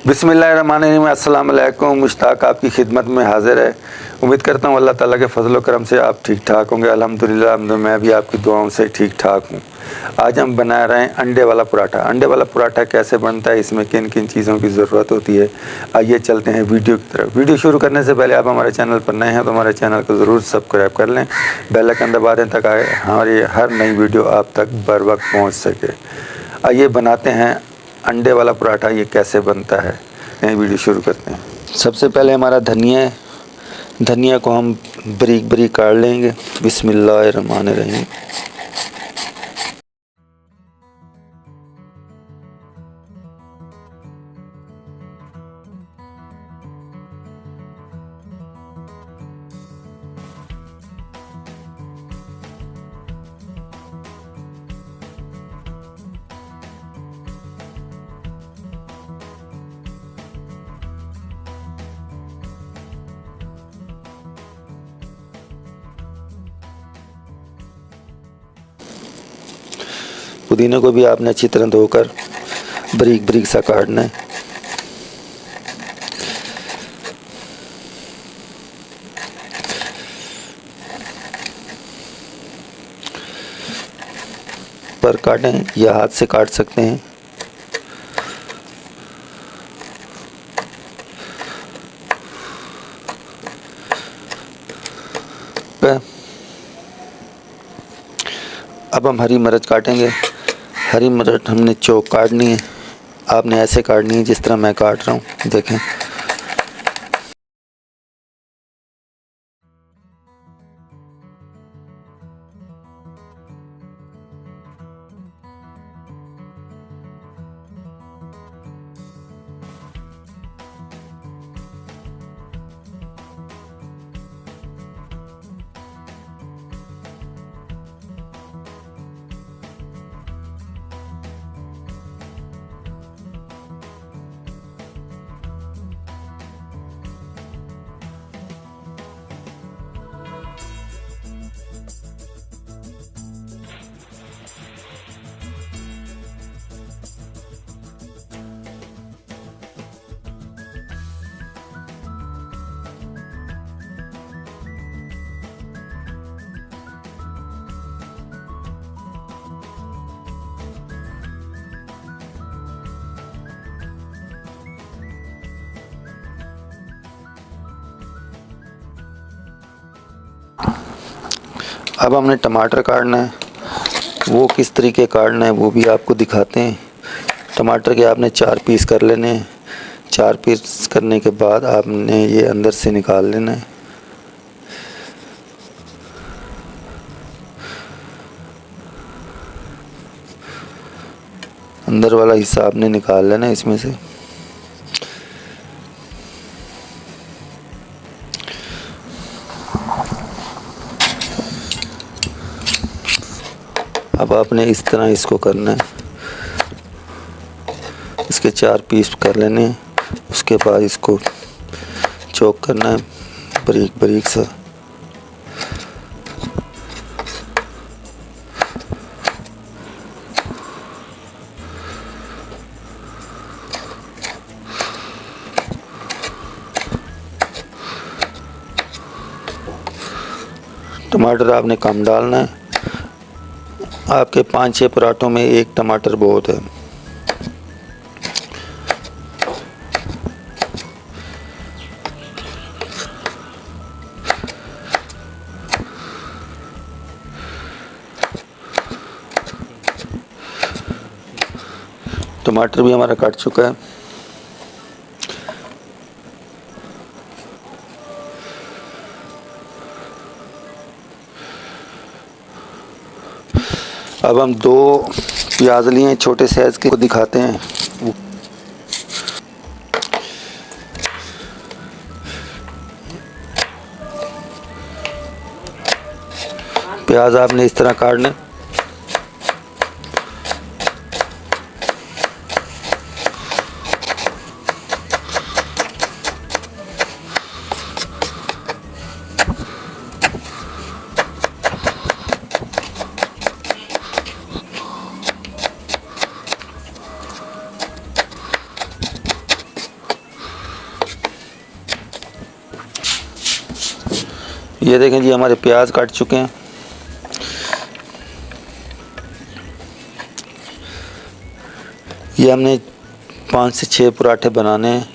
बिस्मिल्लाहिर्रहमानिर्रहीम। अस्सलाम वालेकुम। मुश्ताक आपकी खिदमत में हाजिर है। उम्मीद करता हूँ अल्लाह ताला के फजल करम से आप ठीक ठाक होंगे। अल्हम्दुलिल्लाह मैं भी आपकी दुआओं से ठीक ठाक हूँ। आज हम बना रहे हैं अंडे वाला पराठा। अंडे वाला पराठा कैसे बनता है, इसमें किन किन चीज़ों की ज़रूरत होती है, आइए चलते हैं वीडियो की तरफ। वीडियो शुरू करने से पहले आप हमारे चैनल पर नए हैं तो हमारे चैनल को ज़रूर सब्सक्राइब कर लें, बेल आइकन दबा दें ताकि हमारी हर नई वीडियो आप तक बर वक्त पहुँच सके। आइए बनाते हैं अंडे वाला पराठा। ये कैसे बनता है, नई वीडियो शुरू करते हैं। सबसे पहले हमारा धनिया है। धनिया को हम बारीक बारीक काट लेंगे। बिस्मिल्लाहिर्रहमानिर्रहीम। पुदीने को भी आपने अच्छी तरह धोकर बारीक बारीक सा काटना है। पर काटें या हाथ से काट सकते हैं। अब हम हरी मिर्च काटेंगे। हरी मिर्च हमने चौक काटनी है। आपने ऐसे काटनी है जिस तरह मैं काट रहा हूँ, देखें। अब हमने टमाटर काटना है। वो किस तरीके काटना है वो भी आपको दिखाते हैं। टमाटर के आपने 4 पीस कर लेने हैं। 4 पीस करने के बाद आपने ये अंदर से निकाल लेना है। अंदर वाला हिस्सा आपने निकाल लेना है इसमें से। अब आपने इस तरह इसको करना है। इसके 4 पीस कर लेने हैं। उसके बाद इसको चॉप करना है बारीक बारीक सा। टमाटर आपने कम डालना है। आपके 5-6 पराठों में 1 टमाटर बहुत है। टमाटर भी हमारा कट चुका है। अब हम 2 प्याज लिए हैं छोटे साइज़ के, को दिखाते हैं। प्याज आपने इस तरह काटना। ये देखें जी, हमारे प्याज काट चुके हैं। ये हमने 5 से 6 पराठे बनाने हैं,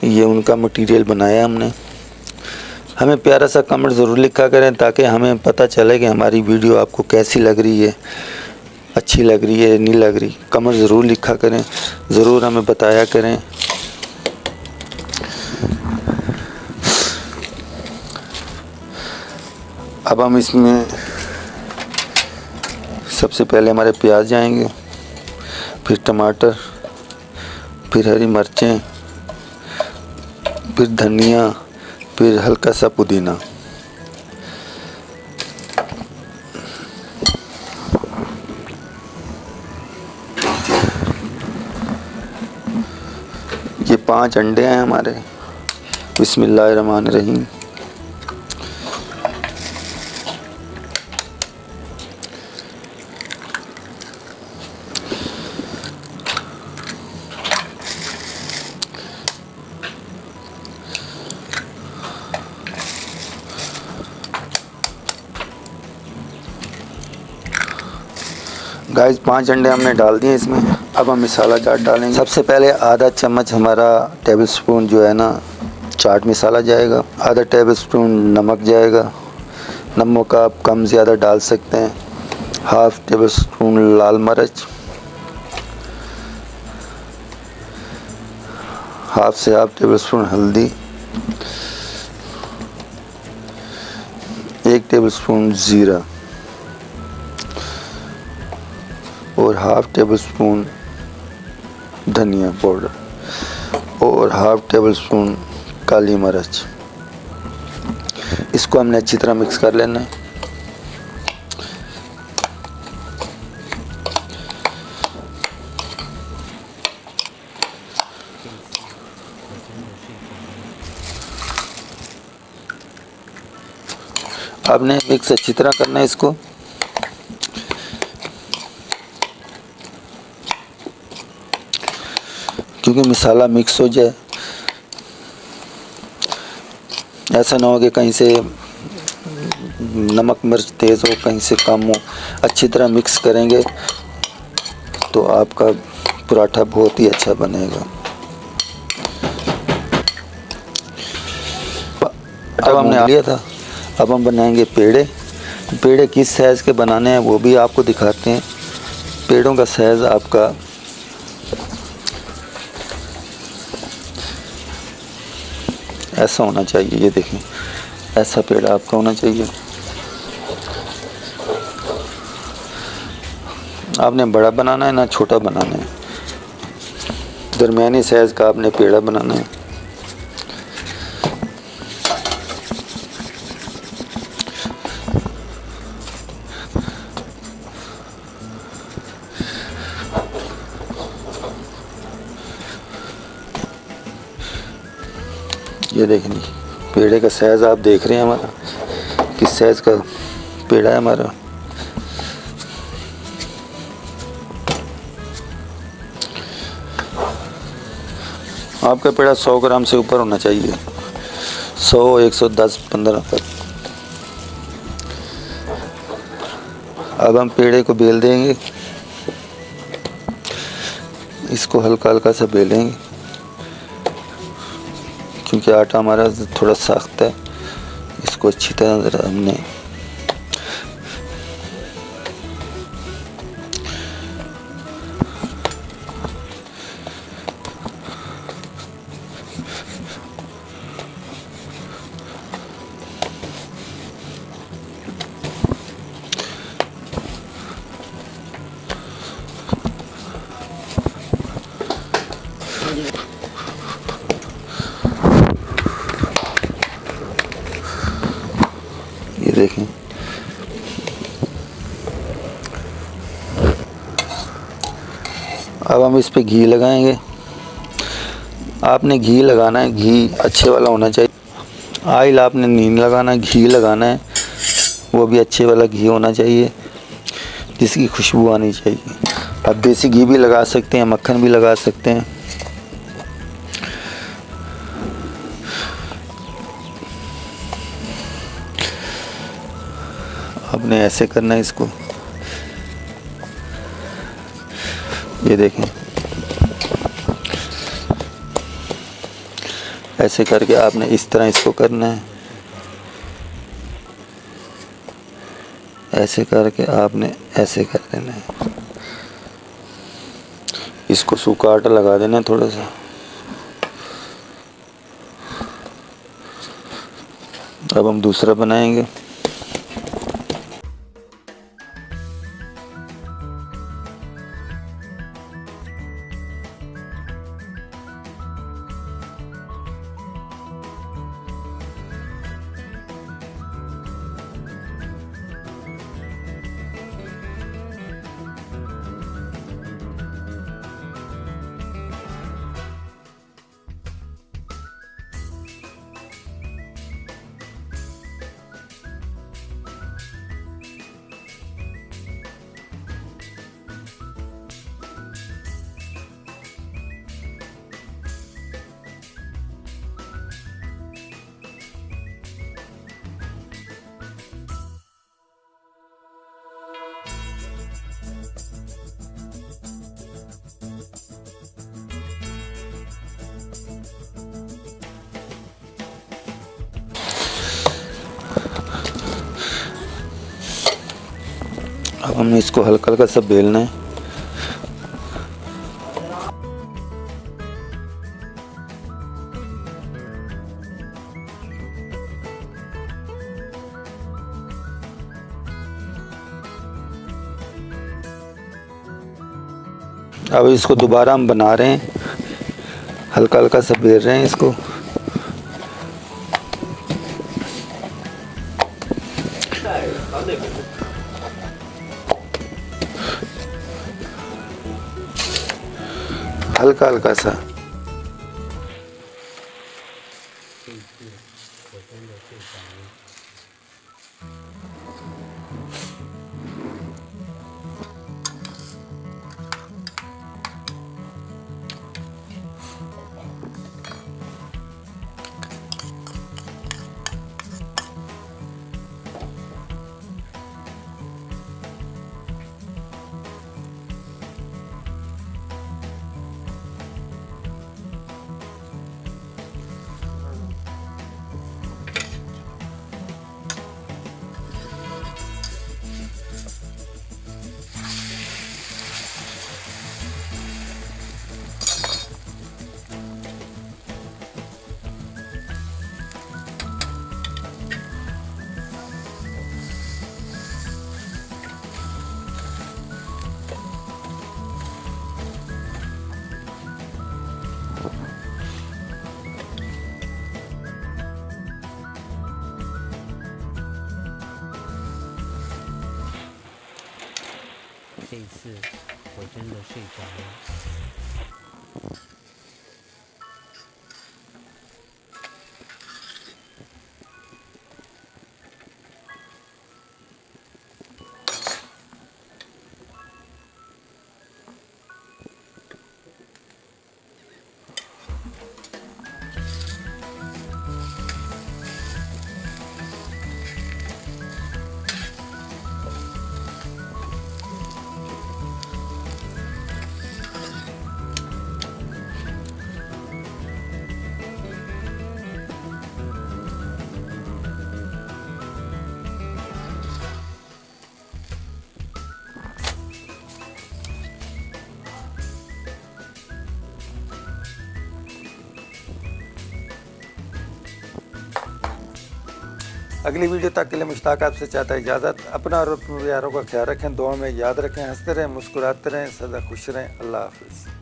ये उनका मटेरियल बनाया हमने। हमें प्यारा सा कमेंट ज़रूर लिखा करें ताकि हमें पता चले कि हमारी वीडियो आपको कैसी लग रही है, अच्छी लग रही है, नहीं लग रही। कमेंट ज़रूर लिखा करें, ज़रूर हमें बताया करें। अब हम इसमें सबसे पहले हमारे प्याज जाएंगे, फिर टमाटर, फिर हरी मिर्चें, फिर धनिया, फिर हल्का सा पुदीना। ये 5 अंडे हैं हमारे। बिस्मिल्लाहिर्रहमानिर्रहीम। गाइस 5 अंडे हमने डाल दिए इसमें। अब हम मसाला चाट डालेंगे। सबसे पहले आधा चम्मच हमारा टेबल स्पून जो है ना चाट मसाला जाएगा, आधा टेबल स्पून नमक जाएगा। नमक आप कम ज़्यादा डाल सकते हैं। हाफ़ टेबल स्पून लाल मिर्च, हाफ़ से हाफ़ टेबल स्पून हल्दी, 1 टेबल स्पून ज़ीरा और हाफ़ टेबल स्पून धनिया पाउडर और हाफ़ टेबल स्पून काली मिर्च। इसको हमने अच्छी तरह मिक्स कर लेना है। आपने मिक्स अच्छी तरह करना है इसको। क्योंकि मसाला मिक्स हो जाए, ऐसा ना हो कि कहीं से नमक मिर्च तेज़ हो, कहीं से कम हो। अच्छी तरह मिक्स करेंगे तो आपका पराठा बहुत ही अच्छा बनेगा। अब हमने लिया था, अब हम बनाएंगे पेड़े। पेड़े किस साइज़ के बनाने हैं वो भी आपको दिखाते हैं। पेड़ों का साइज़ आपका ऐसा होना चाहिए। ये देखें, ऐसा पेड़ आपका होना चाहिए। आपने बड़ा बनाना है ना छोटा बनाना है, दरमियानी साइज़ का आपने पेड़ा बनाना है। ये देखें, पेड़े का साइज़ आप देख रहे हैं हमारा, किस साइज़ का पेड़ा है हमारा। आपका पेड़ा 100 ग्राम से ऊपर होना चाहिए, 100, 110, 15 तक। अब हम पेड़े को बेल देंगे, इसको हल्का हल्का सा बेलेंगे क्योंकि आटा हमारा थोड़ा सख्त है। इसको अच्छी तरह हमने ये देखें, अब हम इस पे घी लगाएंगे। आपने घी लगाना है, घी अच्छे वाला होना चाहिए। ऑयल आपने नहीं लगाना है, घी लगाना है, वो भी अच्छे वाला घी होना चाहिए जिसकी खुशबू आनी चाहिए। आप देसी घी भी लगा सकते हैं, मक्खन भी लगा सकते हैं। आपने ऐसे करना है इसको, ये देखें, ऐसे करके आपने इस तरह इसको करना है, ऐसे करके आपने ऐसे कर देना है। इसको सूखा आटा लगा देना है थोड़ा सा। अब हम दूसरा बनाएंगे। अब हमने इसको हल्का हल्का सा बेलना है। अब इसको दोबारा हम बना रहे हैं, हल्का हल्का सा बेल रहे हैं इसको। हल्का हल्का सा।这一次我真的睡着了。अगली वीडियो तक के लिए मुश्ताक आपसे चाहता है इजाज़त। अपना और अपने यारों का ख्याल रखें, दुआ में याद रखें, हंसते रहें, मुस्कुराते रहें, सदा खुश रहें। अल्लाह हाफिज़।